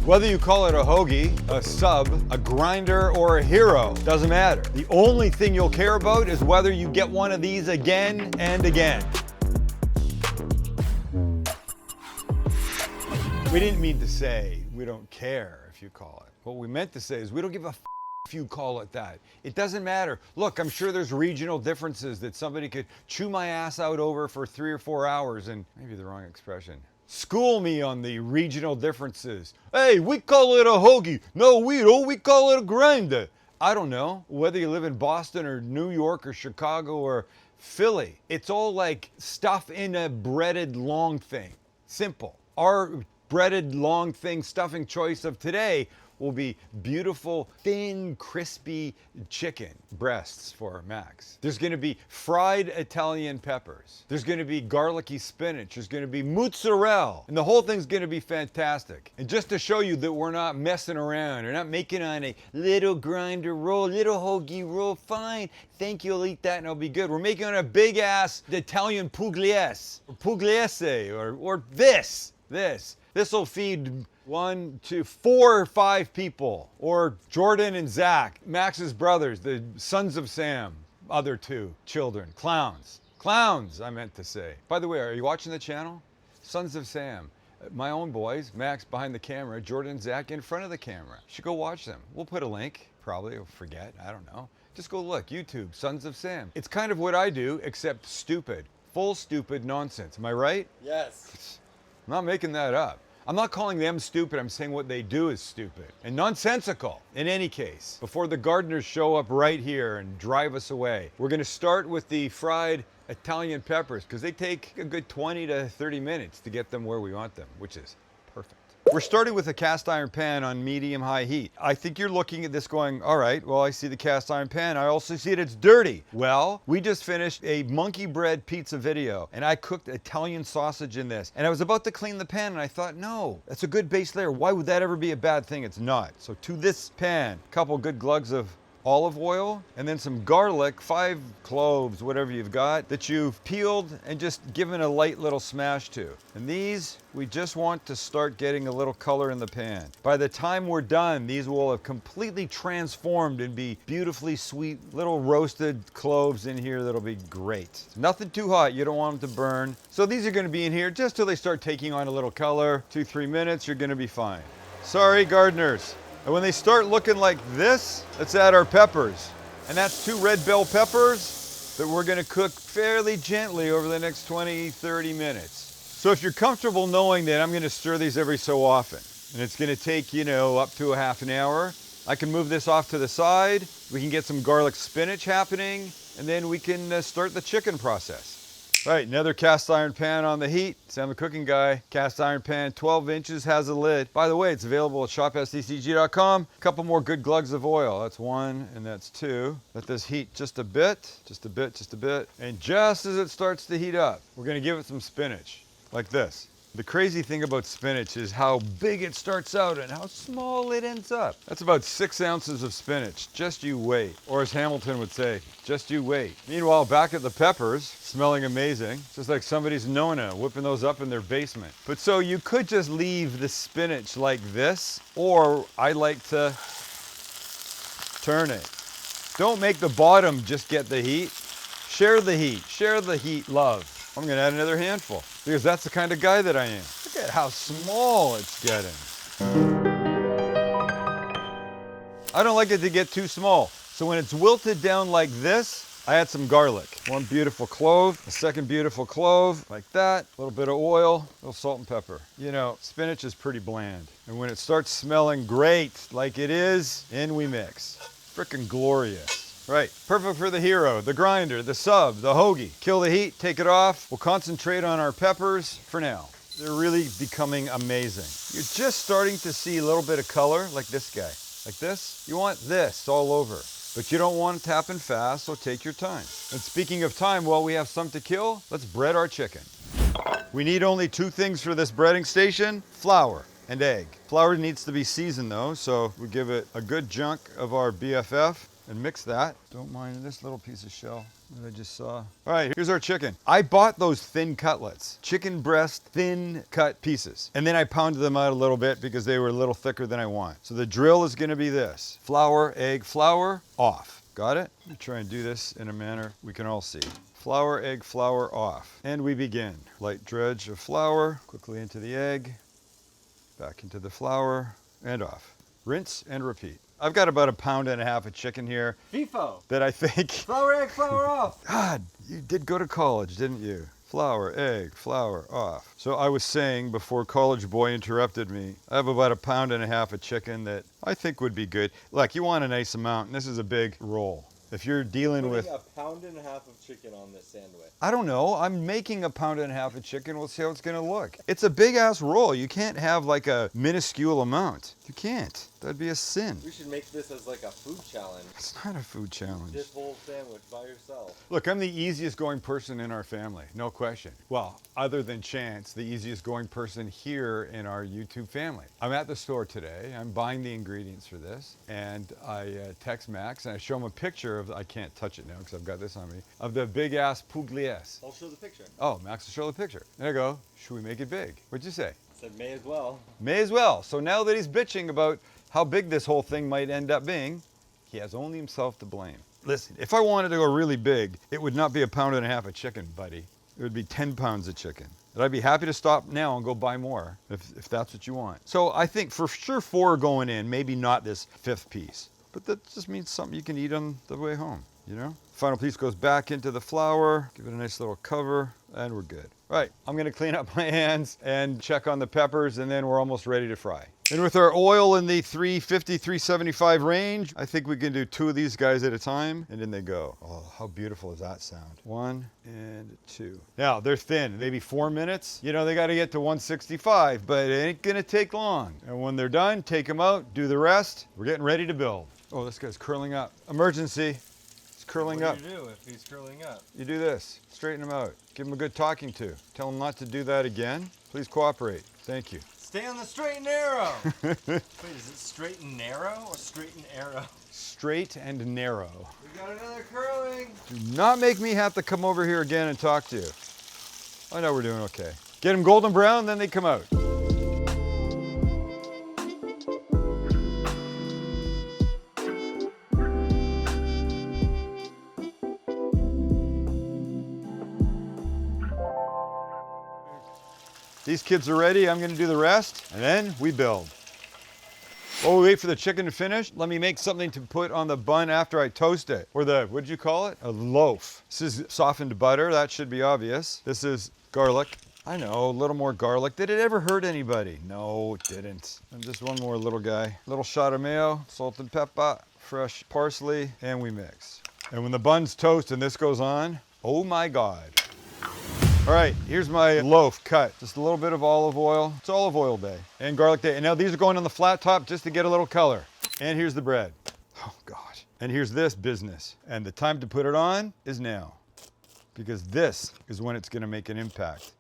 Whether you call it a hoagie, a sub, a grinder, or a hero, doesn't matter. The only thing you'll care about is whether you get one of these again and again. We didn't mean to say we don't care if you call it. What we meant to say is we don't give a if you call it that. It doesn't matter. Look, I'm sure there's regional differences that somebody could chew my ass out over for 3 or 4 hours, and maybe the wrong expression. School me on the regional differences. Hey, we call it a hoagie. No, we don't. We call it a grinder. I don't know. Whether you live in Boston or New York or Chicago or Philly, it's all like stuff in a breaded long thing. Simple. Our breaded long thing stuffing choice of today will be beautiful, thin, crispy chicken breasts for Max. There's gonna be fried Italian peppers. There's gonna be garlicky spinach. There's gonna be mozzarella. And the whole thing's gonna be fantastic. And just to show you that we're not messing around, we're not making on a little grinder roll, little hoagie roll, fine. Thank you, I'll eat that and I'll be good. We're making on a big ass Italian pugliese, or this. This will feed 1, 2, 4 or 5 people, or Jordan and Zach, Max's brothers, the sons of Sam, other 2 children, clowns, I meant to say. By the way, are you watching the channel? Sons of Sam, my own boys, Max behind the camera, Jordan and Zach in front of the camera. You should go watch them. We'll put a link, probably, or forget, I don't know. Just go look, YouTube, Sons of Sam. It's kind of what I do, except stupid, full stupid nonsense. Am I right? Yes. I'm not making that up. I'm not calling them stupid, I'm saying what they do is stupid and nonsensical. In any case, before the gardeners show up right here and drive us away, we're gonna start with the fried Italian peppers because they take a good 20 to 30 minutes to get them where we want them, which is perfect. We're starting with a cast iron pan on medium-high heat. I think you're looking at this going, all right, well, I see the cast iron pan. I also see it's dirty. Well, we just finished a monkey bread pizza video, and I cooked Italian sausage in this. And I was about to clean the pan, and I thought, no, that's a good base layer. Why would that ever be a bad thing? It's not. So to this pan, a couple good glugs of olive oil, and then some garlic, 5 cloves, whatever you've got, that you've peeled and just given a light little smash to. And these, we just want to start getting a little color in the pan. By the time we're done, these will have completely transformed and be beautifully sweet little roasted cloves in here that'll be great. Nothing too hot, you don't want them to burn. So these are gonna be in here just till they start taking on a little color. 2-3 minutes, you're gonna be fine. Sorry, gardeners. And when they start looking like this, let's add our peppers. And that's 2 red bell peppers that we're gonna cook fairly gently over the next 20-30 minutes. So if you're comfortable knowing that I'm gonna stir these every so often, and it's gonna take, you know, up to a half an hour, I can move this off to the side, we can get some garlic spinach happening, and then we can start the chicken process. Right, another cast iron pan on the heat. Sam the cooking guy. Cast iron pan, 12 inches, has a lid. By the way, it's available at shopstcg.com. A couple more good glugs of oil. That's 1 and that's 2. Let this heat just a bit. And just as it starts to heat up, we're gonna give it some spinach, like this. The crazy thing about spinach is how big it starts out and how small it ends up. That's about 6 ounces of spinach. Just you wait. Or as Hamilton would say, just you wait. Meanwhile, back at the peppers, smelling amazing. It's just like somebody's Nona whipping those up in their basement. But so you could just leave the spinach like this, or I like to turn it. Don't make the bottom just get the heat. Share the heat, love. I'm gonna add another handful because that's the kind of guy that I am. Look at how small it's getting. I don't like it to get too small. So when it's wilted down like this, I add some garlic. 1 beautiful clove, a 2nd beautiful clove, like that. A little bit of oil, a little salt and pepper. You know, spinach is pretty bland. And when it starts smelling great, like it is, in we mix. Frickin' glorious. Right, perfect for the hero, the grinder, the sub, the hoagie. Kill the heat, take it off. We'll concentrate on our peppers for now. They're really becoming amazing. You're just starting to see a little bit of color, like this guy. Like this, you want this all over. But you don't want it to happen fast, so take your time. And speaking of time, while we have some to kill, let's bread our chicken. We need only 2 things for this breading station, flour and egg. Flour needs to be seasoned though, so we give it a good chunk of our BFF. and mix that. Don't mind this little piece of shell that I just saw. All right, here's our chicken. I bought those thin cutlets, chicken breast, thin cut pieces. And then I pounded them out a little bit because they were a little thicker than I want. So the drill is gonna be this: flour, egg, flour, off. Got it? Let me try and do this in a manner we can all see. Flour, egg, flour, off. And we begin. Light dredge of flour, quickly into the egg, back into the flour, and off. Rinse and repeat. I've got about 1.5 pounds of chicken here. FIFO. That I think. Flour, egg, flour off. God, you did go to college, didn't you? Flour, egg, flour, off. So I was saying before college boy interrupted me, I have about 1.5 pounds of chicken that I think would be good. Look, you want a nice amount, and this is a big roll. If you're dealing with 1.5 pounds of chicken on this sandwich. I don't know. I'm making 1.5 pounds of chicken. We'll see how it's gonna look. It's a big ass roll. You can't have like a minuscule amount. You can't. That'd be a sin. We should make this as like a food challenge. It's not a food challenge. This whole sandwich by yourself. Look, I'm the easiest going person in our family, no question. Well, other than Chance, the easiest going person here in our YouTube family. I'm at the store today. I'm buying the ingredients for this, and I text Max and I show him a picture of, I can't touch it now because I've got this on me, of the big ass pugliese. I'll show the picture. Oh, Max will show the picture. And I go, should we make it big? What'd you say? I said may as well. May as well. So now that he's bitching about how big this whole thing might end up being, he has only himself to blame. Listen, if I wanted to go really big, it would not be 1.5 pounds of chicken, buddy. It would be 10 pounds of chicken. And I'd be happy to stop now and go buy more if that's what you want. So I think for sure 4 going in, maybe not this 5th piece. But that just means something you can eat on the way home, you know? Final piece goes back into the flour, give it a nice little cover, and we're good. Right, I'm gonna clean up my hands and check on the peppers, and then we're almost ready to fry. And with our oil in the 350, 375 range, I think we can do 2 of these guys at a time, and in they go. Oh, how beautiful does that sound? 1 and 2. Now, they're thin, maybe 4 minutes. You know, they gotta get to 165, but it ain't gonna take long. And when they're done, take them out, do the rest. We're getting ready to build. Oh, this guy's curling up. Emergency. It's curling up. What do you do if he's curling up? You do this. Straighten him out. Give him a good talking to. Tell him not to do that again. Please cooperate. Thank you. Stay on the straight and narrow. Wait, is it straight and narrow or straight and arrow? Straight and narrow. We got another curling. Do not make me have to come over here again and talk to you. I know we're doing okay. Get them golden brown, then they come out. These kids are ready. I'm gonna do the rest, and then we build. While we wait for the chicken to finish, let me make something to put on the bun after I toast it. Or the, what'd you call it? A loaf. This is softened butter. That should be obvious. This is garlic. I know, a little more garlic. Did it ever hurt anybody? No, it didn't. And just one more little guy. Little shot of mayo, salt and pepper, fresh parsley, and we mix. And when the bun's toast and this goes on, oh my God. All right, here's my loaf cut. Just a little bit of olive oil. It's olive oil day and garlic day. And now these are going on the flat top just to get a little color. And here's the bread. Oh God. And here's this business. And the time to put it on is now, because this is when it's gonna make an impact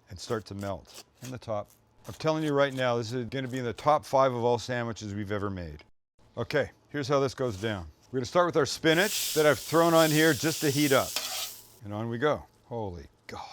and start to melt in the top. I'm telling you right now, this is gonna be in the top 5 of all sandwiches we've ever made. Okay, here's how this goes down. We're gonna start with our spinach that I've thrown on here just to heat up. And on we go. Holy God.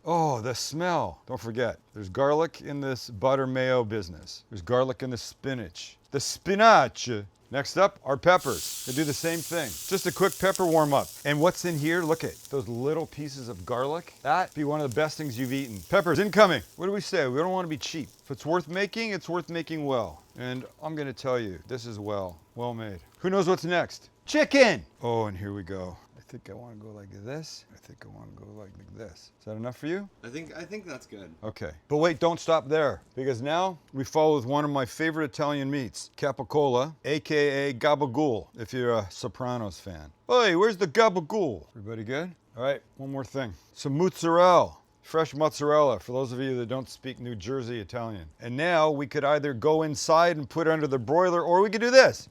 Oh, the smell. Don't forget, there's garlic in this butter mayo business. There's garlic in the spinach. The spinach. Next up, our peppers. They do the same thing. Just a quick pepper warm up. And what's in here? Look at those little pieces of garlic. That'd be one of the best things you've eaten. Peppers incoming. What do we say? We don't want to be cheap. If it's worth making, it's worth making well. And I'm gonna tell you, this is well made. Who knows what's next? Chicken! Oh, and here we go. I think I want to go like this. I think I want to go like this. Is that enough for you? I think that's good. Okay. But wait, don't stop there. Because now we follow with one of my favorite Italian meats, capicola, AKA gabagool, if you're a Sopranos fan. Hey, where's the gabagool? Everybody good? All right, one more thing. Some mozzarella. Fresh mozzarella, for those of you that don't speak New Jersey Italian. And now we could either go inside and put it under the broiler, or we could do this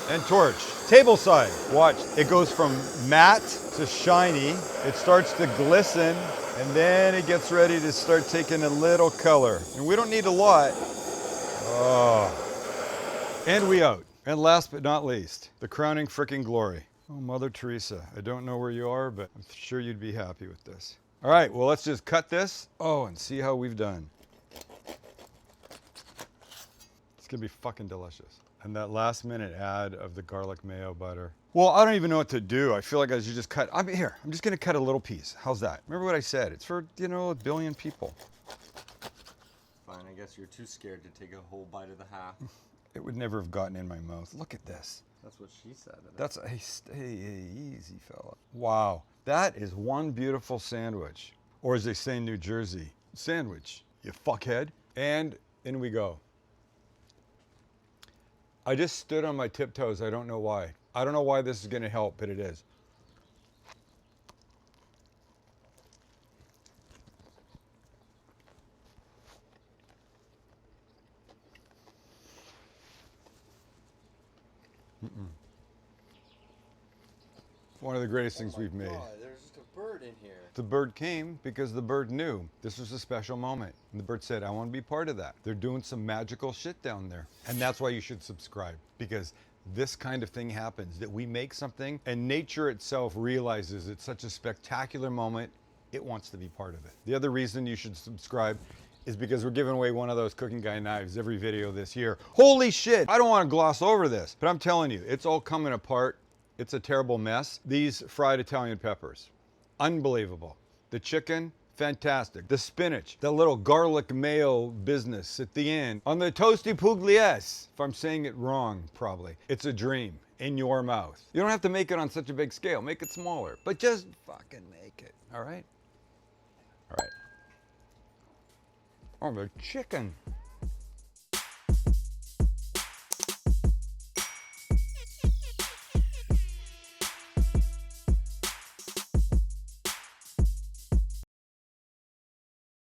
and torch. Table side. Watch, it goes from matte to shiny. It starts to glisten, and then it gets ready to start taking a little color. And we don't need a lot. Oh. And we out. And last but not least, the crowning freaking glory. Oh, Mother Teresa, I don't know where you are, but I'm sure you'd be happy with this. All right, well, let's just cut this. Oh, and see how we've done. It's gonna be fucking delicious. And that last minute ad of the garlic mayo butter. Well, I don't even know what to do. I feel like I should just cut. I'm just gonna cut a little piece. How's that? Remember what I said? It's for, you know, 1 billion people. Fine, I guess you're too scared to take a whole bite of the half. It would never have gotten in my mouth. Look at this. That's what she said. That's a hey, easy fella. Wow, that is one beautiful sandwich. Or as they say in New Jersey, sandwich, you fuckhead. And in we go. I just stood on my tiptoes. I don't know why. I don't know why this is gonna help, but it is. One of the greatest things we've made. There's just a bird in here. The bird came because the bird knew this was a special moment. And the bird said, I want to be part of that. They're doing some magical shit down there. And that's why you should subscribe, because this kind of thing happens, that we make something and nature itself realizes it's such a spectacular moment, it wants to be part of it. The other reason you should subscribe is because we're giving away one of those cooking guy knives every video this year. Holy shit! I don't want to gloss over this, but I'm telling you, it's all coming apart. It's a terrible mess. These fried Italian peppers, unbelievable. The chicken, fantastic. The spinach, the little garlic mayo business at the end. On the toasty pugliese, if I'm saying it wrong, probably. It's a dream in your mouth. You don't have to make it on such a big scale. Make it smaller, but just fucking make it, all right? All right. Oh, the chicken.